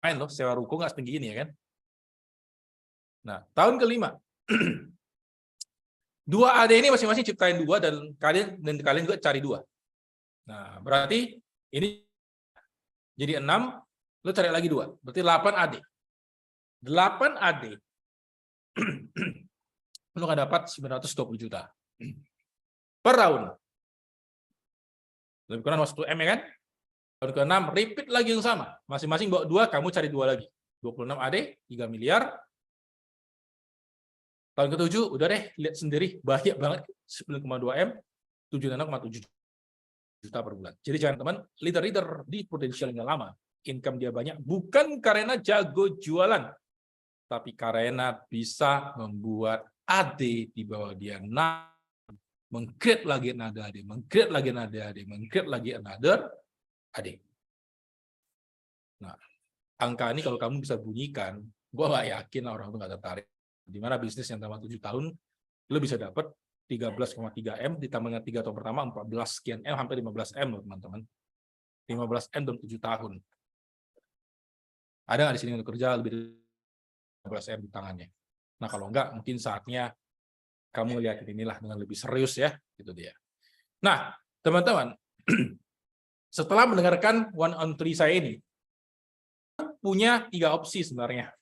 Main loh, sewa ruko nggak setinggi ini ya kan? Nah, tahun kelima, 2 AD ini masing-masing ciptain 2 dan kalian juga cari 2. Nah, berarti ini jadi 6, lo cari lagi 2, berarti 8 AD. 8 AD. Lu akan dapat 920 juta per tahun. Lebih kurang 1 M ya kan? Tahun ke-6, repeat lagi yang sama. Masing-masing bawa 2, kamu cari 2 lagi. 26 AD, 3 miliar. Tahun ke-7, udah deh, lihat sendiri. Banyak banget, 9,2 M, 76,7 juta per bulan. Jadi jangan teman, leader-leader di potensial yang lama. Income dia banyak, bukan karena jago jualan, tapi karena bisa membuat AD di bawah dia meng-create lagi another AD, meng-create lagi another AD, meng-create lagi another AD. Nah, angka ini kalau kamu bisa bunyikan, gue nggak yakin orang itu nggak tertarik. Di mana bisnis yang selama 7 tahun, lo bisa dapat 13,3 M, ditambah dengan 3 tahun pertama, 14 sekian M, hampir 15 M loh teman-teman. 15 M dalam 7 tahun. Ada nggak di sini untuk kerja lebih dari 15 M di tangannya? Nah, kalau enggak, mungkin saatnya kamu lihat inilah dengan lebih serius ya, gitu dia. Nah, teman-teman, setelah mendengarkan 1 on 3 saya ini, punya 3 opsi sebenarnya.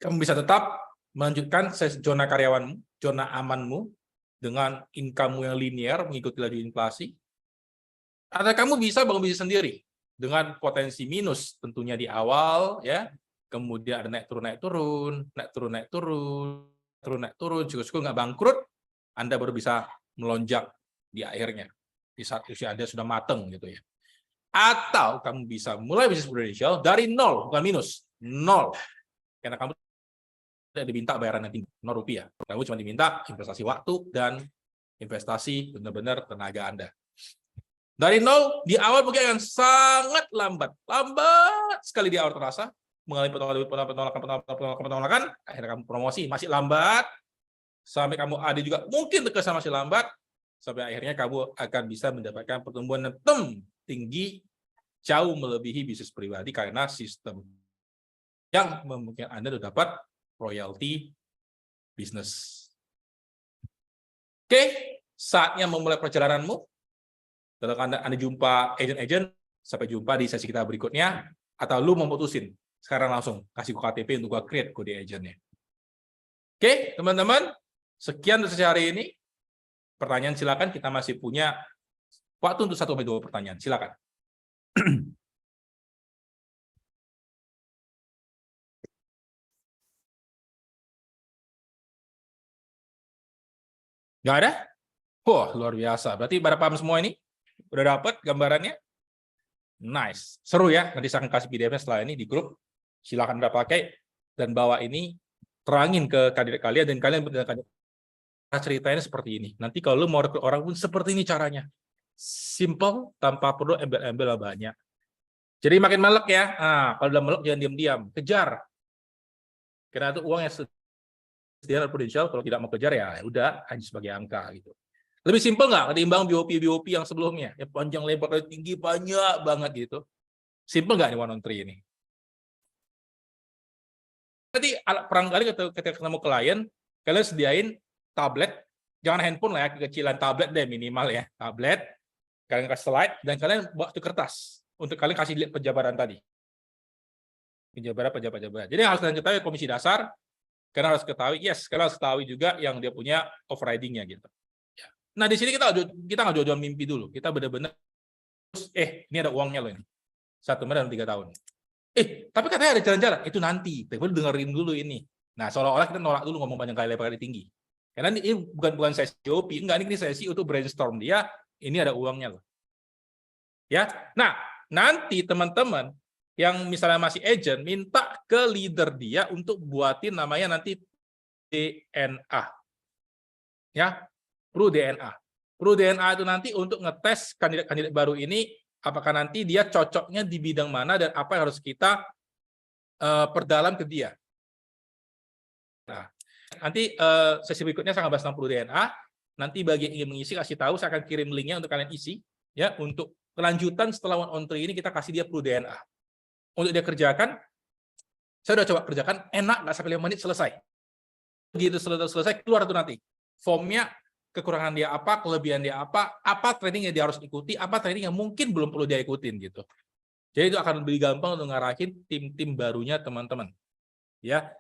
Kamu bisa tetap melanjutkan zona karyawanmu, zona amanmu, dengan income yang linear, mengikuti laju inflasi. Atau kamu bisa bangun bisnis sendiri, dengan potensi minus tentunya di awal, ya. Kemudian ada naik turun, cukup nggak bangkrut, Anda baru bisa melonjak di akhirnya, di saat usia Anda sudah mateng gitu ya. Atau kamu bisa mulai bisnis prudential dari 0, bukan minus, 0. Karena kamu tidak diminta bayaran yang tinggi, 0 rupiah. Kamu cuma diminta investasi waktu dan investasi benar-benar tenaga Anda. Dari 0, di awal mungkin akan sangat lambat sekali di awal terasa, mengalami penolakan, akhirnya kamu promosi, masih lambat, sampai kamu AD juga mungkin terkesan masih lambat, sampai akhirnya kamu akan bisa mendapatkan pertumbuhan yang tinggi, jauh melebihi bisnis pribadi karena sistem yang memungkinkan Anda untuk dapat royalty bisnis. Oke, saatnya memulai perjalananmu. Kalau Anda jumpa agent-agent, sampai jumpa di sesi kita berikutnya, atau lu memutusin sekarang langsung kasih KTP untuk gua create kode agentnya. Oke, teman-teman, sekian untuk sesi hari ini. Pertanyaan silakan, kita masih punya waktu untuk 1-2 pertanyaan. Silakan. Nggak ada? Wah, luar biasa. Berarti pada paham semua ini? Udah dapat gambarannya? Nice. Seru ya. Nanti saya akan kasih PDF-nya setelah ini di grup. Silakan Anda pakai dan bawa ini, terangin ke kandidat kalian, dan kalian ceritanya seperti ini. Nanti kalau lu mau rekrut orang pun seperti ini caranya. Simple, tanpa perlu embel-embel banyak. Jadi makin melek ya. Nah, kalau udah melek jangan diam-diam. Kejar. Karena itu uang yang sedia potensial, kalau tidak mau kejar ya udah hanya sebagai angka gitu. Lebih simpel nggak ketimbang BOP yang sebelumnya, yang panjang lebar tinggi banyak banget gitu. Simpel nggak nih 1-on-3 ini? Nanti perangkali ketika ketemu klien, kalian sediain tablet, jangan handphone lah ya, kekecilan tablet deh minimal ya, tablet. Kalian kasih slide dan kalian bawa kertas untuk kalian kasih lihat penjabaran tadi. Penjabaran. Jadi yang harus kalian ketahui komisi dasar. Karena harus ketahui, kalian harus ketahui juga yang dia punya overriding-nya gitu. Nah, di sini kita nggak jual mimpi dulu. Kita benar-benar, ini ada uangnya loh ini. 1 miliar dalam 3 tahun. Tapi katanya ada jalan-jalan. Itu nanti. Tapi dengerin dulu ini. Nah, seolah-olah kita nolak dulu ngomong panjang kali lebar kali tinggi. Karena ini bukan sesi OP. Enggak, ini sesi untuk brainstorm dia. Ini ada uangnya loh. Ya. Nah, nanti teman-teman yang misalnya masih agent, minta ke leader dia untuk buatin namanya nanti DNA. Ya, perlu DNA. Perlu DNA itu nanti untuk ngetes kandidat-kandidat baru ini, apakah nanti dia cocoknya di bidang mana dan apa yang harus kita perdalam ke dia. Nah, nanti sesi berikutnya saya akan bahas tentang perlu DNA. Nanti bagi yang ingin mengisi, kasih tahu, saya akan kirim linknya untuk kalian isi. Ya, untuk kelanjutan setelah 1-on-3 ini kita kasih dia perlu DNA. Untuk dia kerjakan, saya udah coba kerjakan, enak, nggak sampai 5 menit selesai. Begitu selesai, keluar tuh nanti. Formnya, kekurangan dia apa, kelebihan dia apa training yang dia harus ikuti, apa training yang mungkin belum perlu dia ikutin gitu. Jadi itu akan lebih gampang untuk ngarahin tim-tim barunya teman-teman. Ya,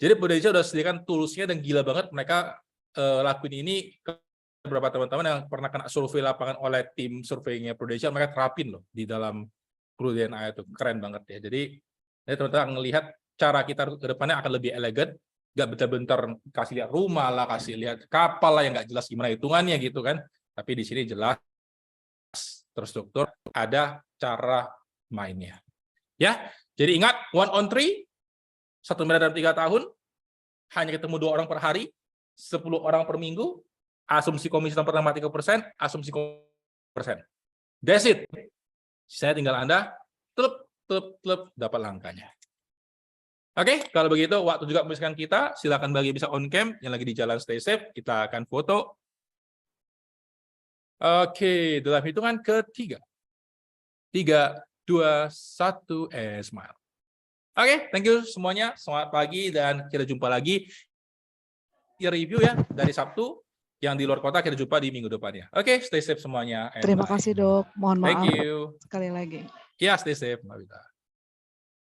jadi Indonesia udah sediakan toolsnya dan gila banget mereka lakuin ini ke beberapa teman-teman yang pernah kena survei lapangan oleh tim surveinya Prudential, mereka terapin loh di dalam DNA itu, keren banget ya. Jadi teman-teman akan melihat cara kita ke depannya akan lebih elegan, nggak bentar-bentar kasih lihat rumah lah, kasih lihat kapal lah yang nggak jelas gimana hitungannya gitu kan. Tapi di sini jelas terstruktur, ada cara mainnya. Ya, jadi ingat 1-on-3, 1 miliar dalam 3 tahun, hanya ketemu 2 orang per hari, 10 orang per minggu, asumsi komisi pertama 3%, asumsi persen. That's it. Saya tinggal Anda, telep, dapat langkahnya. Oke, kalau begitu waktu juga memisahkan kita, silakan bagi bisa on cam, yang lagi di jalan stay safe, kita akan foto. Oke, dalam hitungan ketiga. 3, 2, 1, smile. Oke, thank you semuanya, selamat pagi, dan kita jumpa lagi di review ya, dari Sabtu, yang di luar kota kita jumpa di minggu depannya. Oke, stay safe semuanya. Terima kasih dok, mohon maaf Thank you. sekali lagi. Ya, stay safe, Mbak Wita.